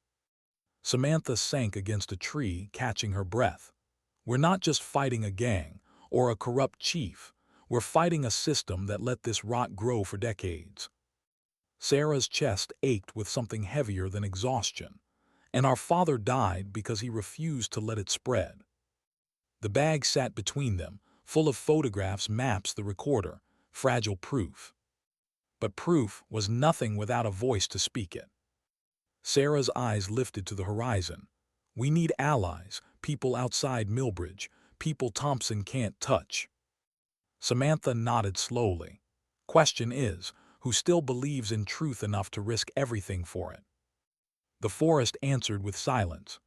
Samantha sank against a tree, catching her breath. "We're not just fighting a gang, or a corrupt chief. We're fighting a system that let this rot grow for decades. Sarah's chest ached with something heavier than exhaustion, and our father died because he refused to let it spread. The bag sat between them, full of photographs, maps, the recorder, fragile proof. But proof was nothing without a voice to speak it. Sarah's eyes lifted to the horizon. We need allies, people outside Millbridge, people Thompson can't touch. Samantha nodded slowly. Question is, who still believes in truth enough to risk everything for it? The forest answered with silence.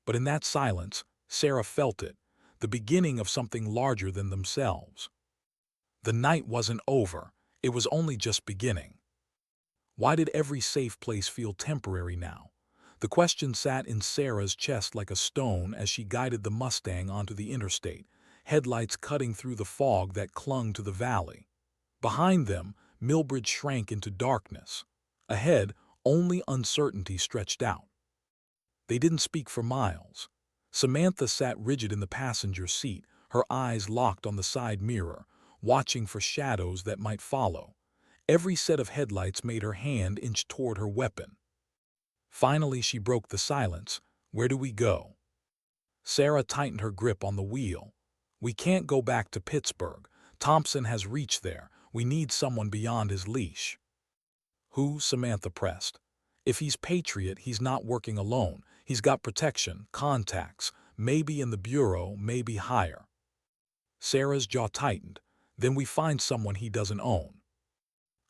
But in that silence, Sarah felt it, the beginning of something larger than themselves. The night wasn't over, it was only just beginning. Why did every safe place feel temporary now? The question sat in Sarah's chest like a stone as she guided the Mustang onto the interstate, headlights cutting through the fog that clung to the valley. Behind them, Millbridge shrank into darkness. Ahead, only uncertainty stretched out. They didn't speak for miles. Samantha sat rigid in the passenger seat, her eyes locked on the side mirror, watching for shadows that might follow. Every set of headlights made her hand inch toward her weapon. Finally, she broke the silence. Where do we go? Sarah tightened her grip on the wheel. We can't go back to Pittsburgh. Thompson has reached there. We need someone beyond his leash. Who? Samantha pressed. If he's Patriot, he's not working alone. He's got protection, contacts, maybe in the bureau, maybe higher. Sarah's jaw tightened. Then we find someone he doesn't own.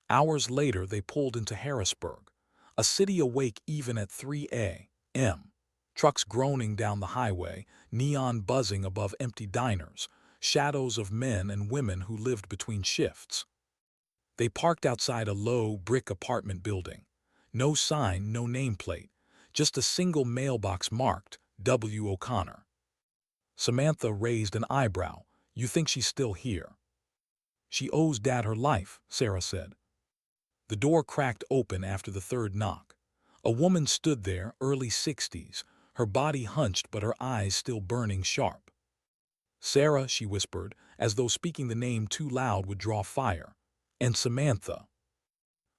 Hours later, they pulled into Harrisburg, a city awake even at 3 a.m. Trucks groaning down the highway, neon buzzing above empty diners, shadows of men and women who lived between shifts. They parked outside a low, brick apartment building. No sign, no nameplate, just a single mailbox marked W. O'Connor. Samantha raised an eyebrow. You think she's still here? She owes Dad her life, Sarah said. The door cracked open after the third knock. A woman stood there, early 60s, her body hunched but her eyes still burning sharp. Sarah, she whispered, as though speaking the name too loud would draw fire. And Samantha.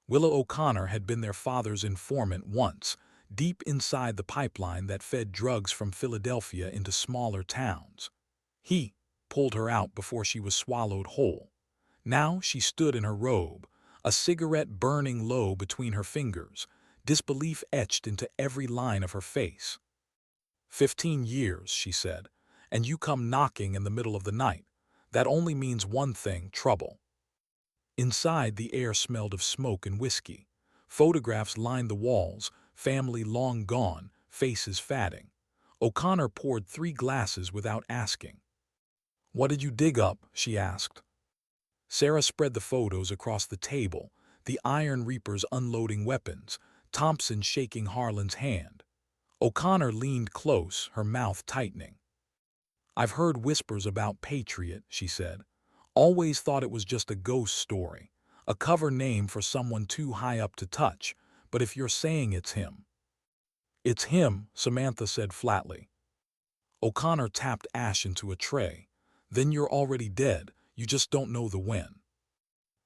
Willow O'Connor had been their father's informant once, deep inside the pipeline that fed drugs from Philadelphia into smaller towns. He pulled her out before she was swallowed whole. Now she stood in her robe, a cigarette burning low between her fingers, disbelief etched into every line of her face. 15 years, she said, and you come knocking in the middle of the night. That only means one thing, trouble. Inside, the air smelled of smoke and whiskey. Photographs lined the walls, family long gone, faces fatting. O'Connor poured 3 glasses without asking. What did you dig up? She asked. Sarah spread the photos across the table, the Iron Reapers unloading weapons, Thompson shaking Harlan's hand. O'Connor leaned close, her mouth tightening. I've heard whispers about Patriot, she said. Always thought it was just a ghost story, a cover name for someone too high up to touch, but if you're saying it's him. It's him, Samantha said flatly. O'Connor tapped ash into a tray. Then you're already dead, you just don't know the when.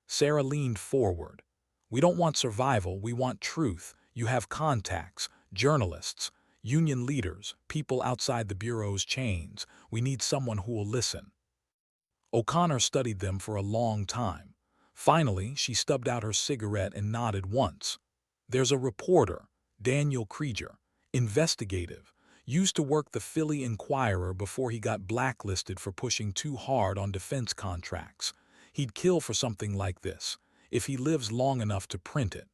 Sarah leaned forward. We don't want survival, we want truth. You have contacts, journalists, union leaders, people outside the Bureau's chains. We need someone who will listen. O'Connor studied them for a long time. Finally, she stubbed out her cigarette and nodded once. There's a reporter, Daniel Krieger, investigative, used to work the Philly Inquirer before he got blacklisted for pushing too hard on defense contracts. He'd kill for something like this, if he lives long enough to print it.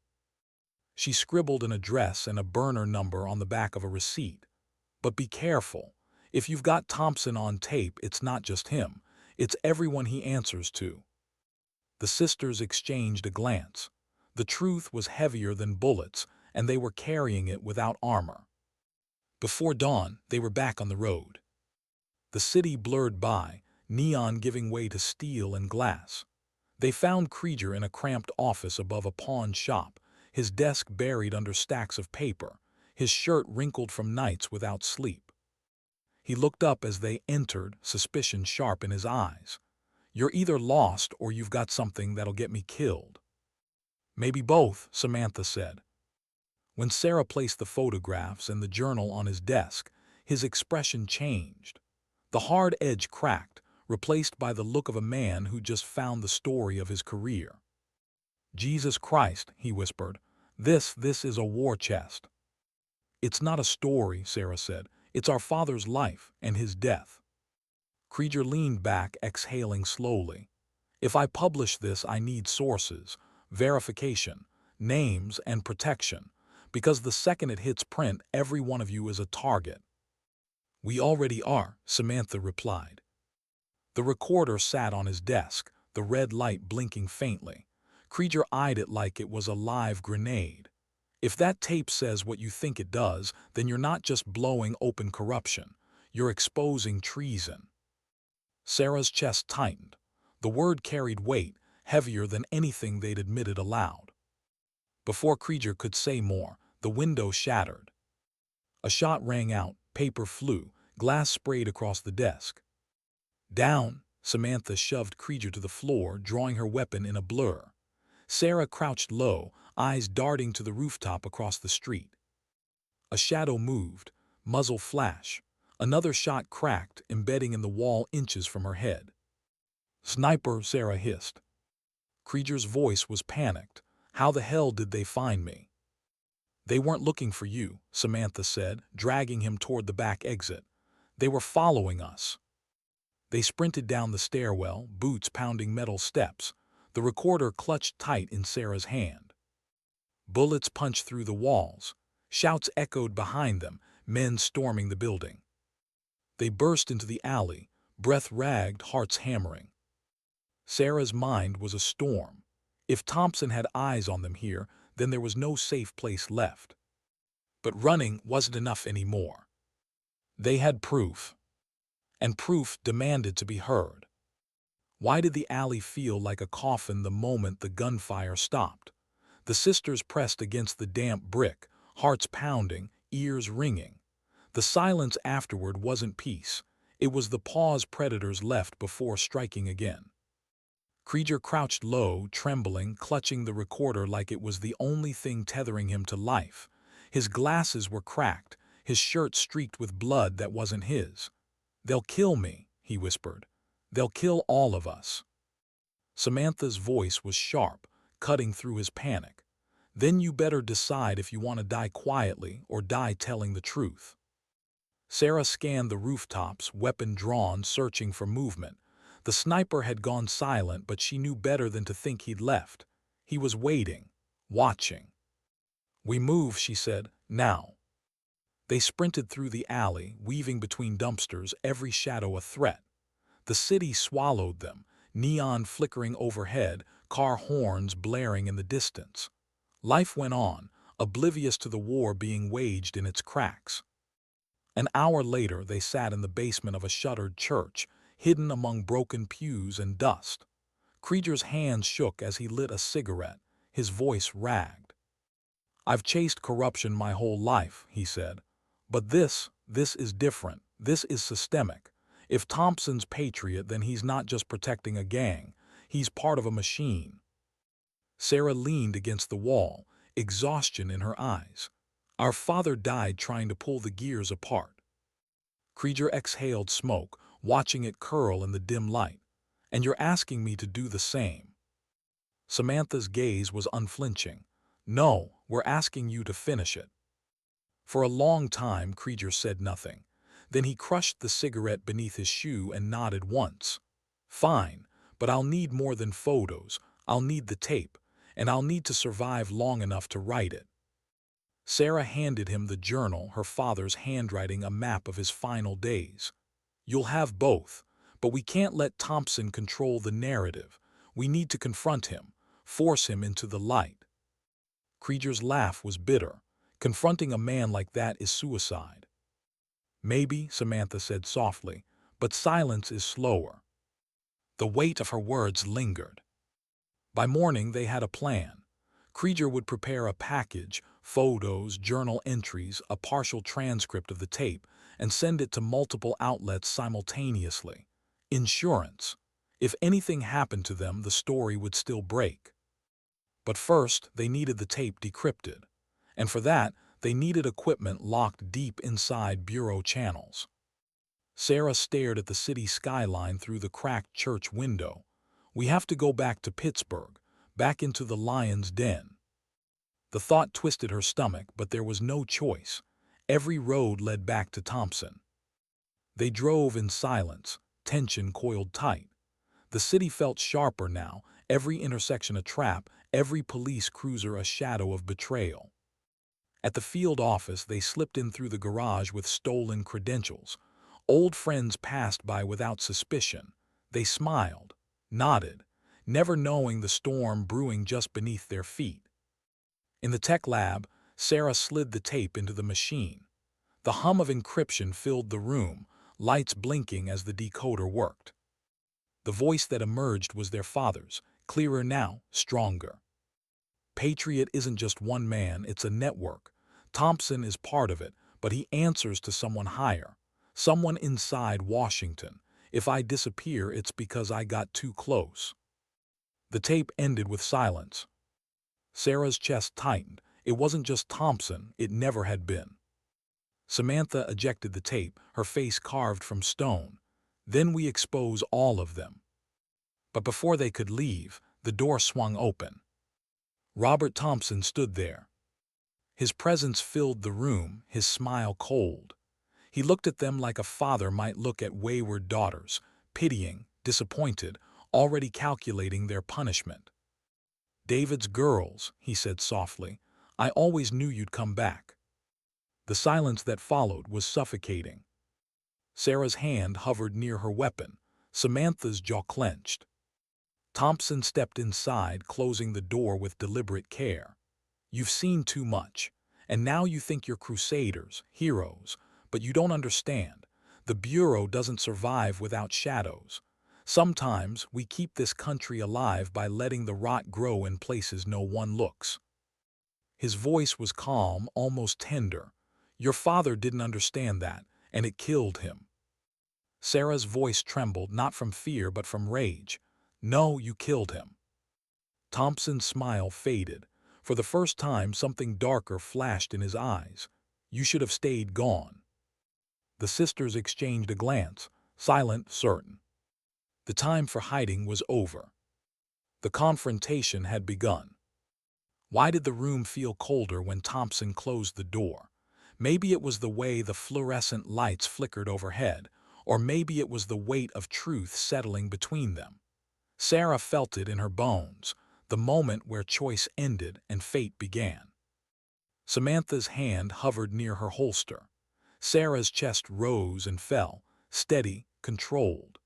She scribbled an address and a burner number on the back of a receipt. But be careful. If you've got Thompson on tape, it's not just him. It's everyone he answers to. The sisters exchanged a glance. The truth was heavier than bullets, and they were carrying it without armor. Before dawn, they were back on the road. The city blurred by, neon giving way to steel and glass. They found Krieger in a cramped office above a pawn shop, his desk buried under stacks of paper, his shirt wrinkled from nights without sleep. He looked up as they entered, suspicion sharp in his eyes. "You're either lost or you've got something that'll get me killed." "Maybe both," Samantha said. When Sarah placed the photographs and the journal on his desk, his expression changed. The hard edge cracked, replaced by the look of a man who just found the story of his career. "Jesus Christ," he whispered, this is a war chest." "It's not a story," Sarah said. "It's our father's life and his death." Krieger leaned back, exhaling slowly. "If I publish this, I need sources, verification, names, and protection, because the second it hits print, every one of you is a target." "We already are," Samantha replied. The recorder sat on his desk, the red light blinking faintly. Krieger eyed it like it was a live grenade. "If that tape says what you think it does, then you're not just blowing open corruption. You're exposing treason." Sarah's chest tightened. The word carried weight, heavier than anything they'd admitted aloud. Before Krieger could say more, the window shattered. A shot rang out, paper flew, glass sprayed across the desk. "Down!" Samantha shoved Krieger to the floor, drawing her weapon in a blur. Sarah crouched low, eyes darting to the rooftop across the street. A shadow moved, muzzle flash. Another shot cracked, embedding in the wall inches from her head. "Sniper," Sarah hissed. Krieger's voice was panicked. "How the hell did they find me?" "They weren't looking for you," Samantha said, dragging him toward the back exit. "They were following us." They sprinted down the stairwell, boots pounding metal steps. The recorder clutched tight in Sarah's hand. Bullets punched through the walls. Shouts echoed behind them, men storming the building. They burst into the alley, breath ragged, hearts hammering. Sarah's mind was a storm. If Thompson had eyes on them here, then there was no safe place left. But running wasn't enough anymore. They had proof. And proof demanded to be heard. Why did the alley feel like a coffin the moment the gunfire stopped? The sisters pressed against the damp brick, hearts pounding, ears ringing. The silence afterward wasn't peace. It was the pause predators left before striking again. Krieger crouched low, trembling, clutching the recorder like it was the only thing tethering him to life. His glasses were cracked, his shirt streaked with blood that wasn't his. "They'll kill me," he whispered. "They'll kill all of us." Samantha's voice was sharp, cutting through his panic. "Then you better decide if you want to die quietly or die telling the truth." Sarah scanned the rooftops, weapon drawn, searching for movement. The sniper had gone silent, but she knew better than to think he'd left. He was waiting, watching. "We move," she said, "now." They sprinted through the alley, weaving between dumpsters, every shadow a threat. The city swallowed them, neon flickering overhead, car horns blaring in the distance. Life went on, oblivious to the war being waged in its cracks. An hour later, they sat in the basement of a shuttered church, hidden among broken pews and dust. Krieger's hands shook as he lit a cigarette, his voice ragged. "I've chased corruption my whole life," he said. "But this is different. This is systemic. If Thompson's Patriot, then he's not just protecting a gang. He's part of a machine." Sarah leaned against the wall, exhaustion in her eyes. "Our father died trying to pull the gears apart." Krieger exhaled smoke, watching it curl in the dim light. "And you're asking me to do the same." Samantha's gaze was unflinching. "No, we're asking you to finish it." For a long time, Krieger said nothing. Then he crushed the cigarette beneath his shoe and nodded once. "Fine, but I'll need more than photos. I'll need the tape, and I'll need to survive long enough to write it." Sarah handed him the journal, her father's handwriting a map of his final days. "You'll have both, but we can't let Thompson control the narrative. We need to confront him, force him into the light." Krieger's laugh was bitter. "Confronting a man like that is suicide." "Maybe," Samantha said softly, "but silence is slower." The weight of her words lingered. By morning they had a plan. Krieger would prepare a package, photos, journal entries, a partial transcript of the tape, and send it to multiple outlets simultaneously. Insurance. If anything happened to them, the story would still break. But first, they needed the tape decrypted. And for that, they needed equipment locked deep inside bureau channels. Sarah stared at the city skyline through the cracked church window. We have to go back to Pittsburgh, back into the lion's den. The thought twisted her stomach, but there was no choice. Every road led back to Thompson. They drove in silence, tension coiled tight. The city felt sharper now, every intersection a trap, every police cruiser a shadow of betrayal. At the field office, they slipped in through the garage with stolen credentials. Old friends passed by without suspicion. They smiled, nodded, never knowing the storm brewing just beneath their feet. In the tech lab, Sarah slid the tape into the machine. The hum of encryption filled the room, lights blinking as the decoder worked. The voice that emerged was their father's, clearer now, stronger. Patriot isn't just one man, it's a network. Thompson is part of it, but he answers to someone higher, someone inside Washington. If I disappear, it's because I got too close. The tape ended with silence. Sarah's chest tightened. It wasn't just Thompson, it never had been. Samantha ejected the tape, her face carved from stone. Then we expose all of them. But before they could leave, the door swung open. Robert Thompson stood there. His presence filled the room, his smile cold. He looked at them like a father might look at wayward daughters, pitying, disappointed, already calculating their punishment. "David's girls," he said softly. "I always knew you'd come back." The silence that followed was suffocating. Sarah's hand hovered near her weapon. Samantha's jaw clenched. Thompson stepped inside, closing the door with deliberate care. "You've seen too much, and now you think you're crusaders, heroes, but you don't understand. The Bureau doesn't survive without shadows. Sometimes we keep this country alive by letting the rot grow in places no one looks." His voice was calm, almost tender. "Your father didn't understand that, and it killed him." Sarah's voice trembled, not from fear but from rage. "No, you killed him." Thompson's smile faded. For the first time, something darker flashed in his eyes. "You should have stayed gone." The sisters exchanged a glance, silent, certain. The time for hiding was over. The confrontation had begun. Why did the room feel colder when Thompson closed the door? Maybe it was the way the fluorescent lights flickered overhead, or maybe it was the weight of truth settling between them. Sarah felt it in her bones, the moment where choice ended and fate began. Samantha's hand hovered near her holster. Sarah's chest rose and fell, steady, controlled.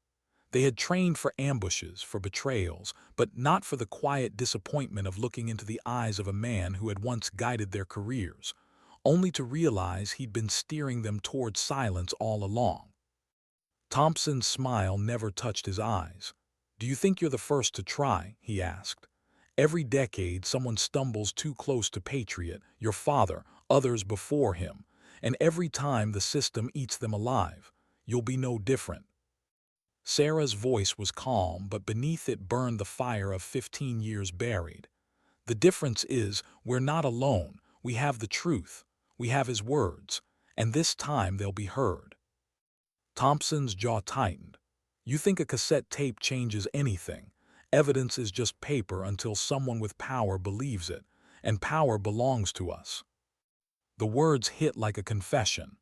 They had trained for ambushes, for betrayals, but not for the quiet disappointment of looking into the eyes of a man who had once guided their careers, only to realize he'd been steering them toward silence all along. Thompson's smile never touched his eyes. "Do you think you're the first to try?" he asked. "Every decade someone stumbles too close to Patriot, your father, others before him, and every time the system eats them alive. You'll be no different." Sarah's voice was calm, but beneath it burned the fire of 15 years buried. "The difference is, we're not alone. We have the truth. We have his words. And this time they'll be heard." Thompson's jaw tightened. "You think a cassette tape changes anything? Evidence is just paper until someone with power believes it, and power belongs to us." The words hit like a confession.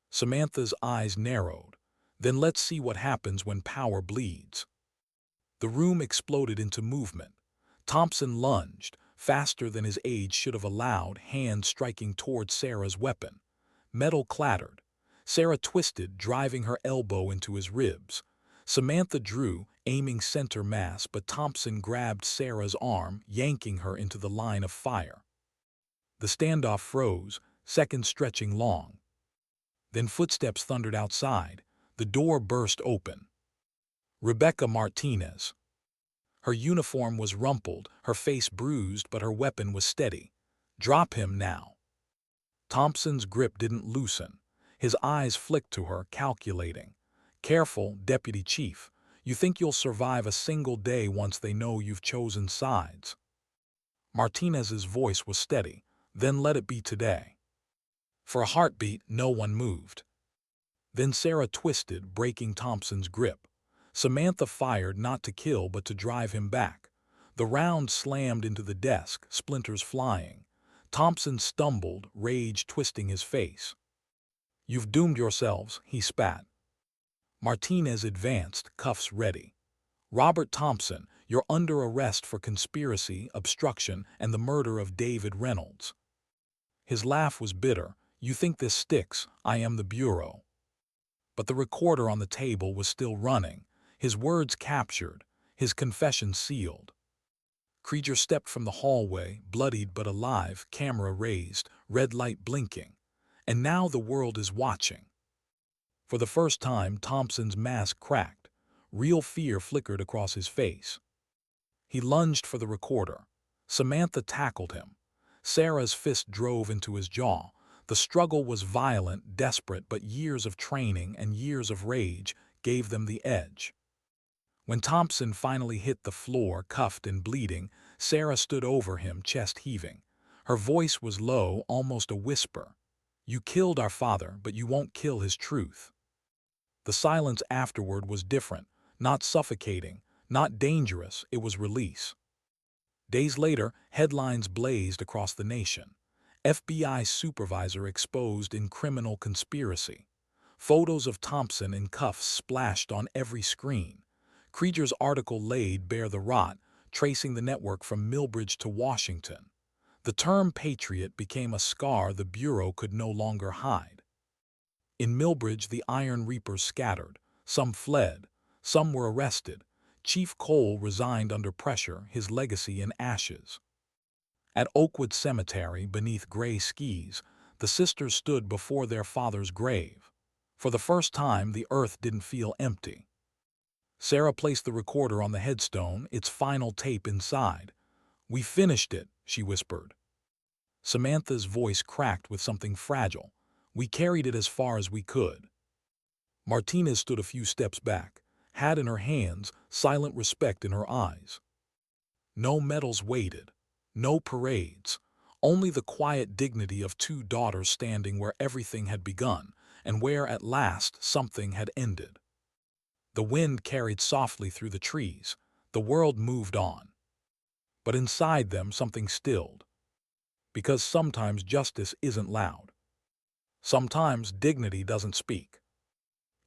Samantha's eyes narrowed. "Then let's see what happens when power bleeds." The room exploded into movement. Thompson lunged, faster than his age should have allowed, hand striking toward Sarah's weapon. Metal clattered. Sarah twisted, driving her elbow into his ribs. Samantha drew, aiming center mass, but Thompson grabbed Sarah's arm, yanking her into the line of fire. The standoff froze, seconds stretching long. Then footsteps thundered outside. The door burst open. Rebecca Martinez. Her uniform was rumpled, her face bruised, but her weapon was steady. "Drop him now." Thompson's grip didn't loosen. His eyes flicked to her, calculating. "Careful, Deputy Chief. You think you'll survive a single day once they know you've chosen sides." Martinez's voice was steady. "Then let it be today." For a heartbeat, no one moved. Then Sarah twisted, breaking Thompson's grip. Samantha fired, not to kill but to drive him back. The round slammed into the desk, splinters flying. Thompson stumbled, rage twisting his face. "You've doomed yourselves," he spat. Martinez advanced, cuffs ready. "Robert Thompson, you're under arrest for conspiracy, obstruction, and the murder of David Reynolds." His laugh was bitter. "You think this sticks? I am the Bureau." But the recorder on the table was still running, his words captured, his confession sealed. Krieger stepped from the hallway, bloodied but alive, camera raised, red light blinking. And now the world is watching. For the first time, Thompson's mask cracked. Real fear flickered across his face. He lunged for the recorder. Samantha tackled him. Sarah's fist drove into his jaw. The struggle was violent, desperate, but years of training and years of rage gave them the edge. When Thompson finally hit the floor, cuffed and bleeding, Sarah stood over him, chest heaving. Her voice was low, almost a whisper. "You killed our father, but you won't kill his truth." The silence afterward was different, not suffocating, not dangerous, it was release. Days later, headlines blazed across the nation. FBI Supervisor Exposed in Criminal Conspiracy. Photos of Thompson in cuffs splashed on every screen. Krieger's article laid bare the rot, tracing the network from Millbridge to Washington. The term Patriot became a scar the Bureau could no longer hide. In Millbridge, the Iron Reapers scattered. Some fled. Some were arrested. Chief Cole resigned under pressure, his legacy in ashes. At Oakwood Cemetery, beneath gray skis, the sisters stood before their father's grave. For the first time, the earth didn't feel empty. Sarah placed the recorder on the headstone, its final tape inside. "We finished it," she whispered. Samantha's voice cracked with something fragile. "We carried it as far as we could." Martinez stood a few steps back, hat in her hands, silent respect in her eyes. No medals waited. No parades, only the quiet dignity of two daughters standing where everything had begun, and where at last something had ended. The wind carried softly through the trees. The world moved on. But inside them something stilled. Because sometimes justice isn't loud. Sometimes dignity doesn't speak.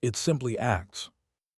It simply acts.